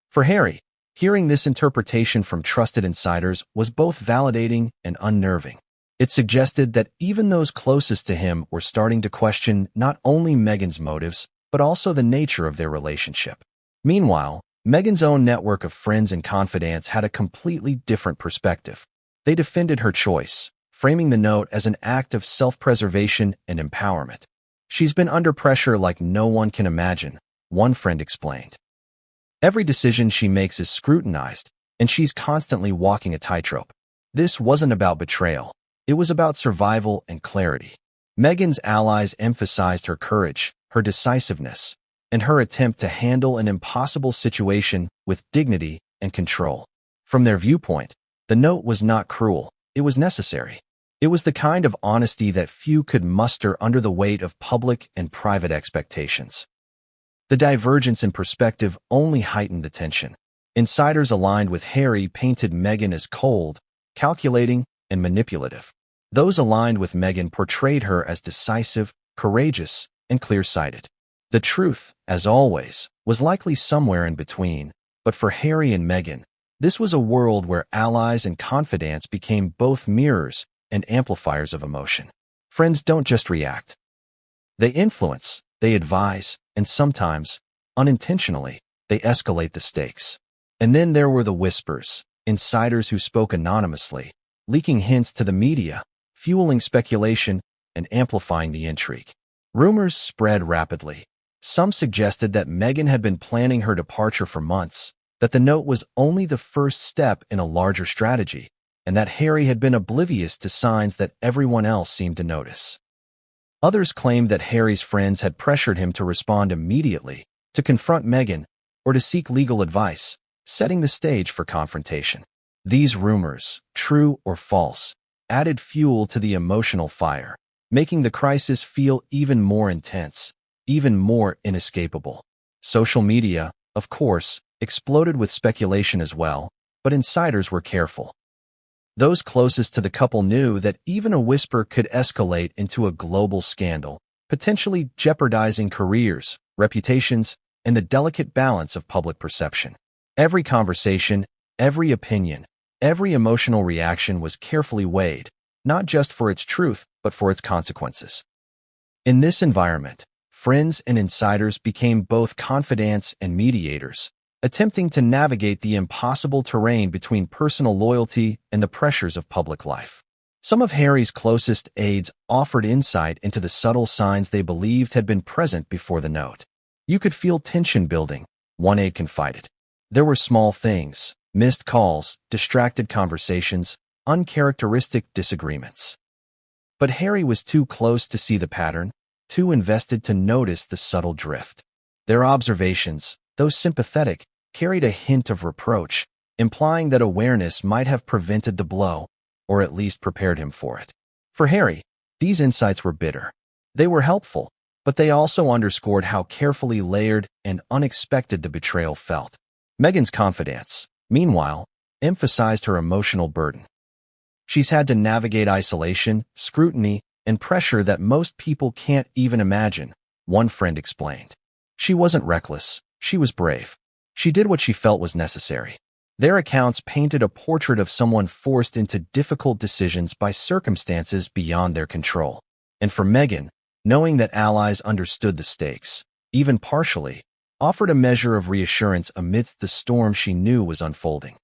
For Harry, hearing this interpretation from trusted insiders was both validating and unnerving. It suggested that even those closest to him were starting to question not only Meghan's motives, but also the nature of their relationship. Meanwhile, Meghan's own network of friends and confidants had a completely different perspective. They defended her choice, framing the note as an act of self-preservation and empowerment. "She's been under pressure like no one can imagine," one friend explained. "Every decision she makes is scrutinized, and she's constantly walking a tightrope." This wasn't about betrayal. It was about survival and clarity. Meghan's allies emphasized her courage, her decisiveness, and her attempt to handle an impossible situation with dignity and control. From their viewpoint, the note was not cruel, it was necessary. It was the kind of honesty that few could muster under the weight of public and private expectations. The divergence in perspective only heightened the tension. Insiders aligned with Harry painted Meghan as cold, calculating, and manipulative. Those aligned with Meghan portrayed her as decisive, courageous, and clear-sighted. The truth, as always, was likely somewhere in between, but for Harry and Meghan, this was a world where allies and confidants became both mirrors and amplifiers of emotion. Friends don't just react. They influence, they advise, and sometimes, unintentionally, they escalate the stakes. And then there were the whispers, insiders who spoke anonymously, leaking hints to the media, fueling speculation, and amplifying the intrigue. Rumors spread rapidly. Some suggested that Meghan had been planning her departure for months, that the note was only the first step in a larger strategy, and that Harry had been oblivious to signs that everyone else seemed to notice. Others claimed that Harry's friends had pressured him to respond immediately, to confront Meghan, or to seek legal advice, setting the stage for confrontation. These rumors, true or false, added fuel to the emotional fire, making the crisis feel even more intense, even more inescapable. Social media, of course, exploded with speculation as well, but insiders were careful. Those closest to the couple knew that even a whisper could escalate into a global scandal, potentially jeopardizing careers, reputations, and the delicate balance of public perception. Every conversation, every opinion, every emotional reaction was carefully weighed, not just for its truth, but for its consequences. In this environment, friends and insiders became both confidants and mediators, attempting to navigate the impossible terrain between personal loyalty and the pressures of public life. Some of Harry's closest aides offered insight into the subtle signs they believed had been present before the note. "You could feel tension building," one aide confided. "There were small things, missed calls, distracted conversations, uncharacteristic disagreements." But Harry was too close to see the pattern, too invested to notice the subtle drift. Their observations, though sympathetic, carried a hint of reproach, implying that awareness might have prevented the blow, or at least prepared him for it. For Harry, these insights were bitter. They were helpful, but they also underscored how carefully layered and unexpected the betrayal felt. Meghan's confidence, meanwhile, emphasized her emotional burden. She's had to navigate isolation, scrutiny, and pressure that most people can't even imagine, one friend explained. She wasn't reckless, she was brave. She did what she felt was necessary. Their accounts painted a portrait of someone forced into difficult decisions by circumstances beyond their control. And for Meghan, knowing that allies understood the stakes, even partially, offered a measure of reassurance amidst the storm she knew was unfolding.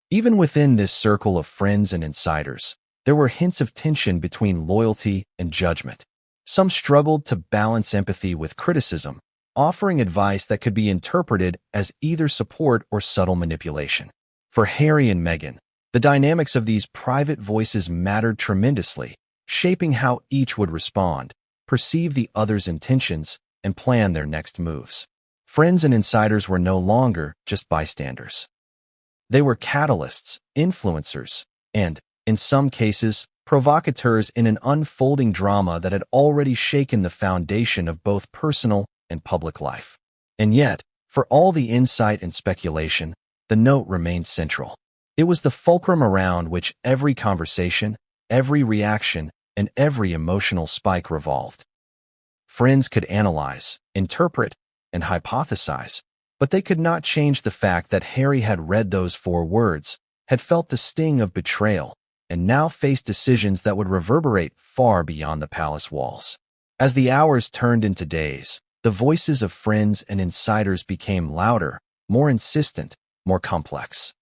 Even within this circle of friends and insiders, there were hints of tension between loyalty and judgment. Some struggled to balance empathy with criticism, offering advice that could be interpreted as either support or subtle manipulation. For Harry and Meghan, the dynamics of these private voices mattered tremendously, shaping how each would respond, perceive the other's intentions, and plan their next moves. Friends and insiders were no longer just bystanders. They were catalysts, influencers, and, in some cases, provocateurs in an unfolding drama that had already shaken the foundation of both personal and public life. And yet, for all the insight and speculation, the note remained central. It was the fulcrum around which every conversation, every reaction, and every emotional spike revolved. Friends could analyze, interpret, and hypothesize, but they could not change the fact that Harry had read those 4 words, had felt the sting of betrayal, and now faced decisions that would reverberate far beyond the palace walls. As the hours turned into days, the voices of friends and insiders became louder, more insistent, more complex.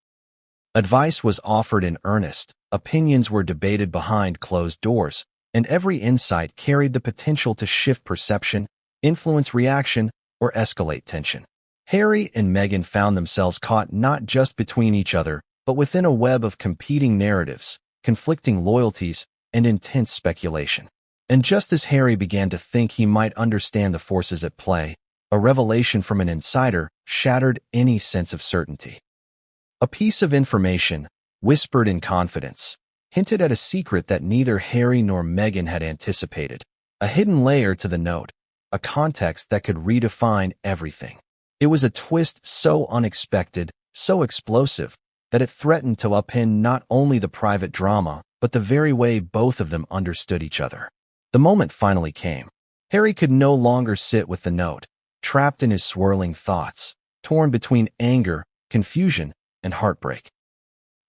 Advice was offered in earnest, opinions were debated behind closed doors, and every insight carried the potential to shift perception, influence reaction, or escalate tension. Harry and Meghan found themselves caught not just between each other, but within a web of competing narratives, conflicting loyalties, and intense speculation. And just as Harry began to think he might understand the forces at play, a revelation from an insider shattered any sense of certainty. A piece of information, whispered in confidence, hinted at a secret that neither Harry nor Meghan had anticipated, a hidden layer to the note, a context that could redefine everything. It was a twist so unexpected, so explosive, that it threatened to upend not only the private drama, but the very way both of them understood each other. The moment finally came. Harry could no longer sit with the note, trapped in his swirling thoughts, torn between anger, confusion, and heartbreak.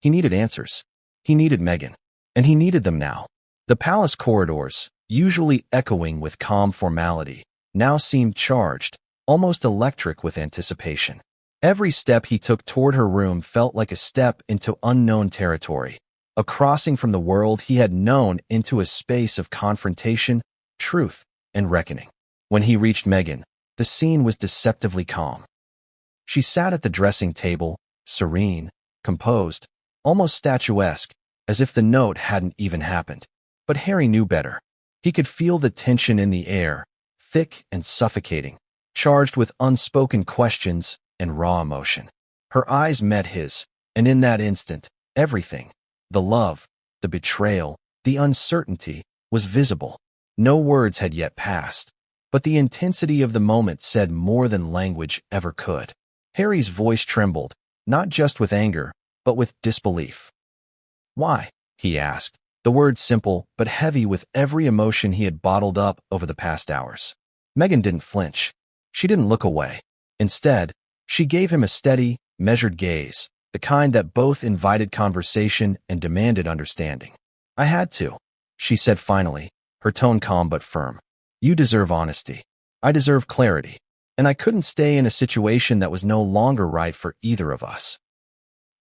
He needed answers. He needed Meghan. And he needed them now. The palace corridors, usually echoing with calm formality, now seemed charged, almost electric with anticipation. Every step he took toward her room felt like a step into unknown territory, a crossing from the world he had known into a space of confrontation, truth, and reckoning. When he reached Meghan, the scene was deceptively calm. She sat at the dressing table, serene, composed, almost statuesque, as if the note hadn't even happened. But Harry knew better. He could feel the tension in the air, thick and suffocating, charged with unspoken questions and raw emotion. Her eyes met his, and in that instant, everything, the love, the betrayal, the uncertainty, was visible. No words had yet passed, but the intensity of the moment said more than language ever could. Harry's voice trembled, not just with anger, but with disbelief. "Why?" he asked, the words simple but heavy with every emotion he had bottled up over the past hours. Meghan didn't flinch. She didn't look away. Instead, she gave him a steady, measured gaze, the kind that both invited conversation and demanded understanding. "I had to," she said finally, her tone calm but firm. "You deserve honesty. I deserve clarity. And I couldn't stay in a situation that was no longer right for either of us."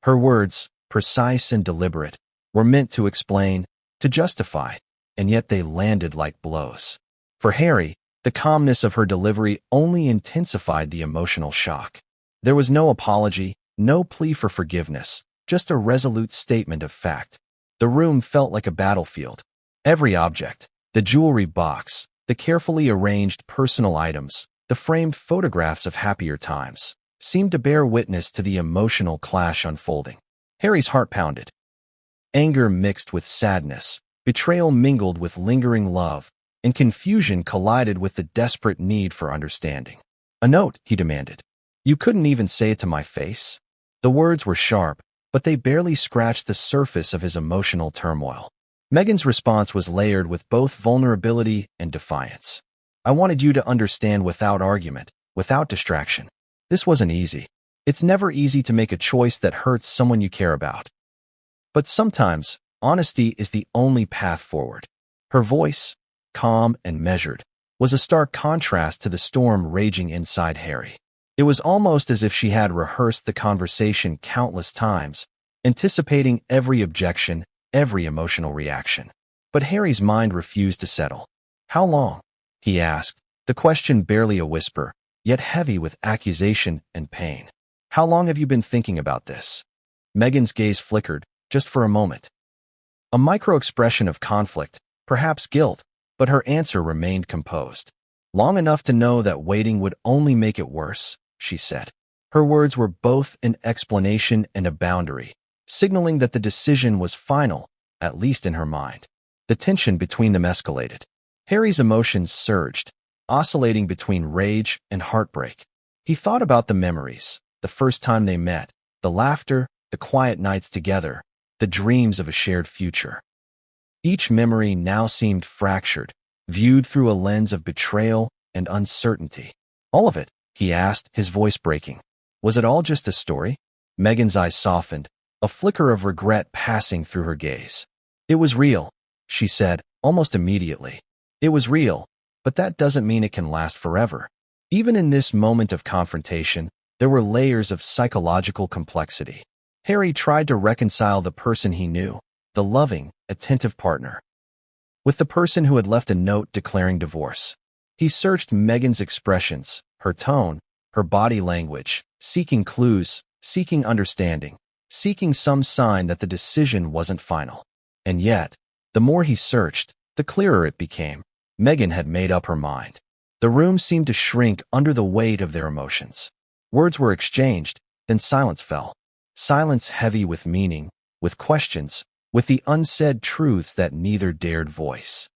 Her words, precise and deliberate, were meant to explain, to justify, and yet they landed like blows. For Harry, the calmness of her delivery only intensified the emotional shock. There was no apology, no plea for forgiveness, just a resolute statement of fact. The room felt like a battlefield. Every object, the jewelry box, the carefully arranged personal items, the framed photographs of happier times, seemed to bear witness to the emotional clash unfolding. Harry's heart pounded. Anger mixed with sadness, betrayal mingled with lingering love, and confusion collided with the desperate need for understanding. "A note," he demanded. "You couldn't even say it to my face?" The words were sharp, but they barely scratched the surface of his emotional turmoil. Meghan's response was layered with both vulnerability and defiance. "I wanted you to understand without argument, without distraction. This wasn't easy. It's never easy to make a choice that hurts someone you care about. But sometimes, honesty is the only path forward." Her voice, calm and measured, was a stark contrast to the storm raging inside Harry. It was almost as if she had rehearsed the conversation countless times, anticipating every objection, every emotional reaction. But Harry's mind refused to settle. "How long?" he asked, the question barely a whisper, yet heavy with accusation and pain. "How long have you been thinking about this?" Meghan's gaze flickered, just for a moment. A micro-expression of conflict, perhaps guilt, but her answer remained composed. "Long enough to know that waiting would only make it worse," she said. Her words were both an explanation and a boundary, signaling that the decision was final, at least in her mind. The tension between them escalated. Harry's emotions surged, oscillating between rage and heartbreak. He thought about the memories, the first time they met, the laughter, the quiet nights together, the dreams of a shared future. Each memory now seemed fractured, viewed through a lens of betrayal and uncertainty. "All of it?" he asked, his voice breaking. "Was it all just a story?" Meghan's eyes softened, a flicker of regret passing through her gaze. "It was real," she said, almost immediately. "It was real, but that doesn't mean it can last forever." Even in this moment of confrontation, there were layers of psychological complexity. Harry tried to reconcile the person he knew, the loving, attentive partner, with the person who had left a note declaring divorce. He searched Meghan's expressions, her tone, her body language, seeking clues, seeking understanding, seeking some sign that the decision wasn't final. And yet, the more he searched, the clearer it became. Meghan had made up her mind. The room seemed to shrink under the weight of their emotions. Words were exchanged, then silence fell. Silence heavy with meaning, with questions, with the unsaid truths that neither dared voice.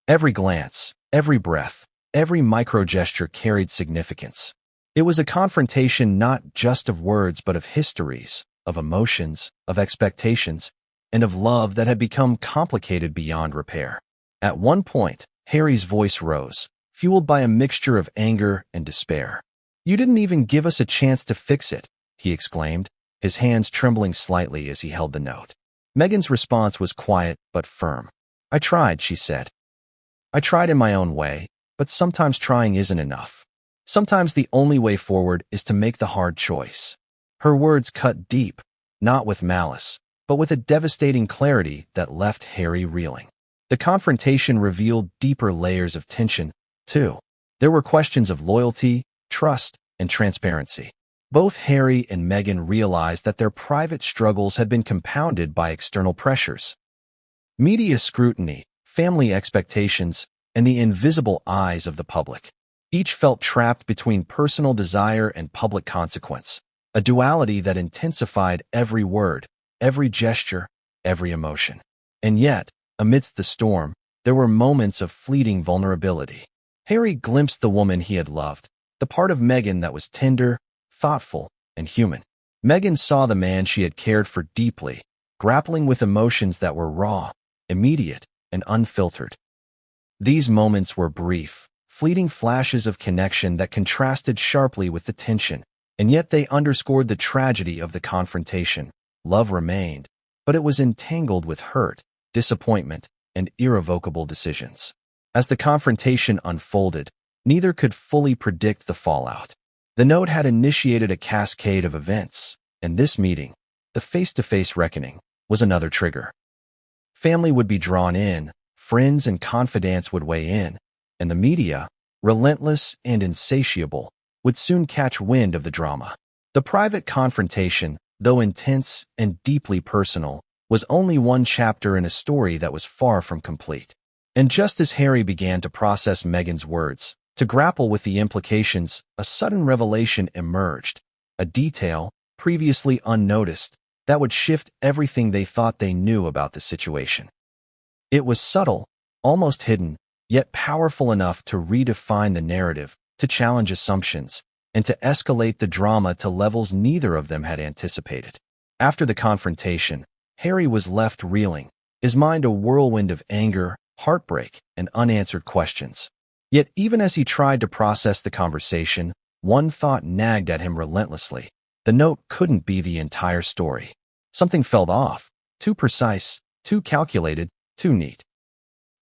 Every glance, every breath, every micro-gesture carried significance. It was a confrontation not just of words but of histories, of emotions, of expectations, and of love that had become complicated beyond repair. At one point, Harry's voice rose, fueled by a mixture of anger and despair. "You didn't even give us a chance to fix it," he exclaimed, his hands trembling slightly as he held the note. Meghan's response was quiet but firm. "I tried," she said. "I tried in my own way, but sometimes trying isn't enough. Sometimes the only way forward is to make the hard choice." Her words cut deep, not with malice, but with a devastating clarity that left Harry reeling. The confrontation revealed deeper layers of tension, too. There were questions of loyalty, trust, and transparency. Both Harry and Meghan realized that their private struggles had been compounded by external pressures. Media scrutiny, family expectations, and the invisible eyes of the public. Each felt trapped between personal desire and public consequence, a duality that intensified every word, every gesture, every emotion. And yet, amidst the storm, there were moments of fleeting vulnerability. Harry glimpsed the woman he had loved, the part of Meghan that was tender, thoughtful, and human. Meghan saw the man she had cared for deeply, grappling with emotions that were raw, immediate, and unfiltered. These moments were brief, fleeting flashes of connection that contrasted sharply with the tension, and yet they underscored the tragedy of the confrontation. Love remained, but it was entangled with hurt, disappointment, and irrevocable decisions. As the confrontation unfolded, neither could fully predict the fallout. The note had initiated a cascade of events, and this meeting, the face-to-face reckoning, was another trigger. Family would be drawn in, friends and confidants would weigh in, and the media, relentless and insatiable, would soon catch wind of the drama. The private confrontation, though intense and deeply personal, was only one chapter in a story that was far from complete. And just as Harry began to process Meghan's words, to grapple with the implications, a sudden revelation emerged, a detail, previously unnoticed, that would shift everything they thought they knew about the situation. It was subtle, almost hidden, yet powerful enough to redefine the narrative, to challenge assumptions, and to escalate the drama to levels neither of them had anticipated. After the confrontation, Harry was left reeling, his mind a whirlwind of anger, heartbreak, and unanswered questions. Yet even as he tried to process the conversation, one thought nagged at him relentlessly. The note couldn't be the entire story. Something felt off, too precise, too calculated, too neat.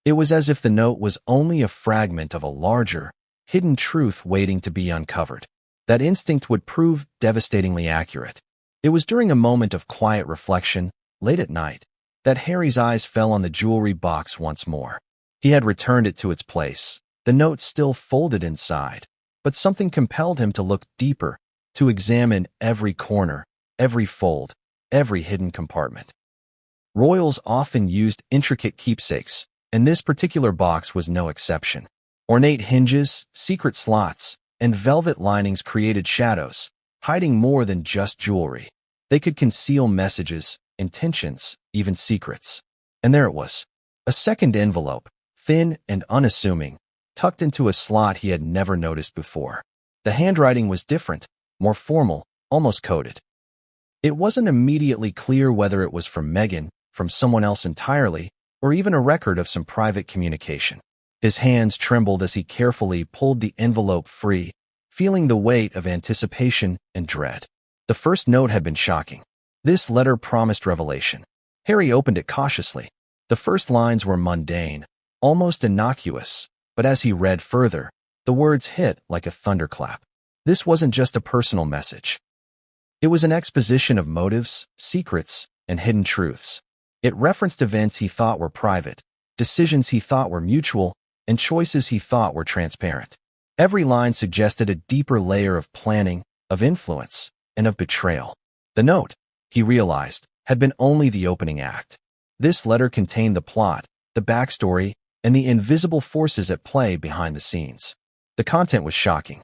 It was as if the note was only a fragment of a larger, hidden truth waiting to be uncovered. That instinct would prove devastatingly accurate. It was during a moment of quiet reflection, late at night, that Harry's eyes fell on the jewelry box once more. He had returned it to its place, the note still folded inside, but something compelled him to look deeper, to examine every corner, every fold, every hidden compartment. Royals often used intricate keepsakes, and this particular box was no exception. Ornate hinges, secret slots, and velvet linings created shadows, hiding more than just jewelry. They could conceal messages, intentions, even secrets. And there it was, a second envelope, thin and unassuming, tucked into a slot he had never noticed before. The handwriting was different, more formal, almost coded. It wasn't immediately clear whether it was from Meghan, from someone else entirely, or even a record of some private communication. His hands trembled as he carefully pulled the envelope free, feeling the weight of anticipation and dread. The first note had been shocking. This letter promised revelation. Harry opened it cautiously. The first lines were mundane, almost innocuous, but as he read further, the words hit like a thunderclap. This wasn't just a personal message. It was an exposition of motives, secrets, and hidden truths. It referenced events he thought were private, decisions he thought were mutual, and choices he thought were transparent. Every line suggested a deeper layer of planning, of influence, and of betrayal. The note, he realized, had been only the opening act. This letter contained the plot, the backstory, and the invisible forces at play behind the scenes. The content was shocking.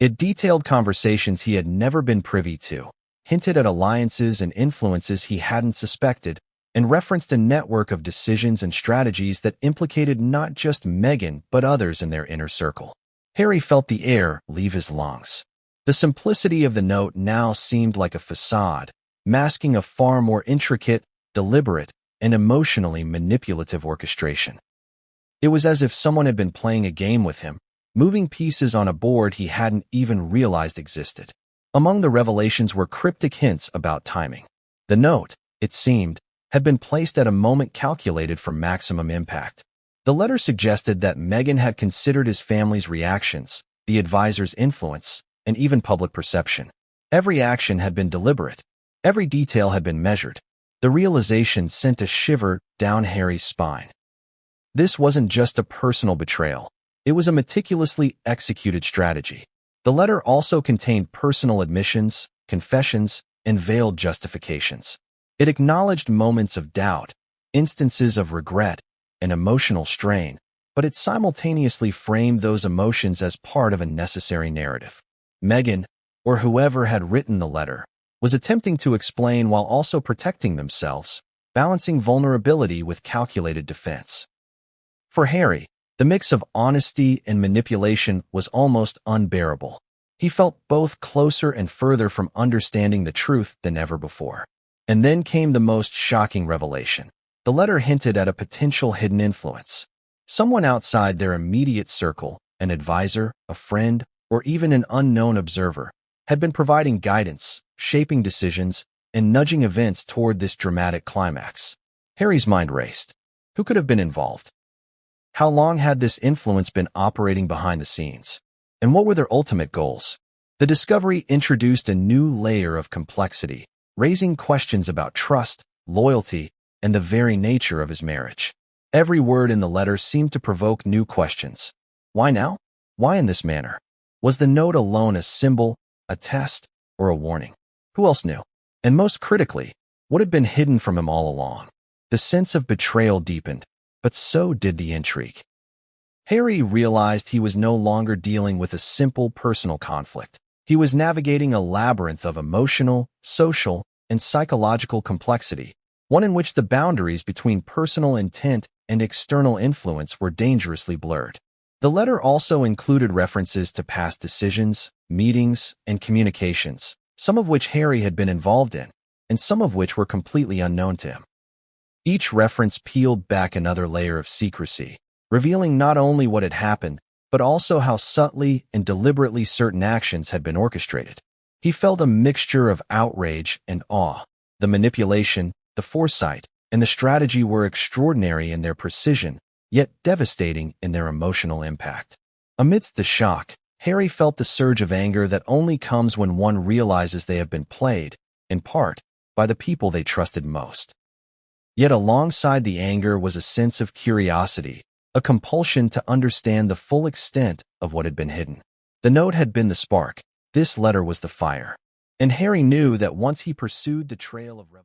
It detailed conversations he had never been privy to, hinted at alliances and influences he hadn't suspected, and referenced a network of decisions and strategies that implicated not just Meghan but others in their inner circle. Harry felt the air leave his lungs. The simplicity of the note now seemed like a facade, masking a far more intricate, deliberate, and emotionally manipulative orchestration. It was as if someone had been playing a game with him, moving pieces on a board he hadn't even realized existed. Among the revelations were cryptic hints about timing. The note, it seemed, had been placed at a moment calculated for maximum impact. The letter suggested that Meghan had considered his family's reactions, the advisor's influence, and even public perception. Every action had been deliberate. Every detail had been measured. The realization sent a shiver down Harry's spine. This wasn't just a personal betrayal. It was a meticulously executed strategy. The letter also contained personal admissions, confessions, and veiled justifications. It acknowledged moments of doubt, instances of regret, and emotional strain, but it simultaneously framed those emotions as part of a necessary narrative. Meghan, or whoever had written the letter, was attempting to explain while also protecting themselves, balancing vulnerability with calculated defense. For Harry, the mix of honesty and manipulation was almost unbearable. He felt both closer and further from understanding the truth than ever before. And then came the most shocking revelation. The letter hinted at a potential hidden influence. Someone outside their immediate circle, an advisor, a friend, or even an unknown observer, had been providing guidance, shaping decisions, and nudging events toward this dramatic climax. Harry's mind raced. Who could have been involved? How long had this influence been operating behind the scenes? And what were their ultimate goals? The discovery introduced a new layer of complexity, raising questions about trust, loyalty, and the very nature of his marriage. Every word in the letter seemed to provoke new questions. Why now? Why in this manner? Was the note alone a symbol, a test, or a warning? Who else knew? And most critically, what had been hidden from him all along? The sense of betrayal deepened, but so did the intrigue. Harry realized he was no longer dealing with a simple personal conflict. He was navigating a labyrinth of emotional, social, and psychological complexity, one in which the boundaries between personal intent and external influence were dangerously blurred. The letter also included references to past decisions, meetings, and communications, some of which Harry had been involved in, and some of which were completely unknown to him. Each reference peeled back another layer of secrecy, revealing not only what had happened, but also how subtly and deliberately certain actions had been orchestrated. He felt a mixture of outrage and awe. The manipulation, the foresight, and the strategy were extraordinary in their precision, yet devastating in their emotional impact. Amidst the shock, Harry felt the surge of anger that only comes when one realizes they have been played, in part, by the people they trusted most. Yet alongside the anger was a sense of curiosity, a compulsion to understand the full extent of what had been hidden. The note had been the spark, this letter was the fire, and Harry knew that once he pursued the trail of revelation,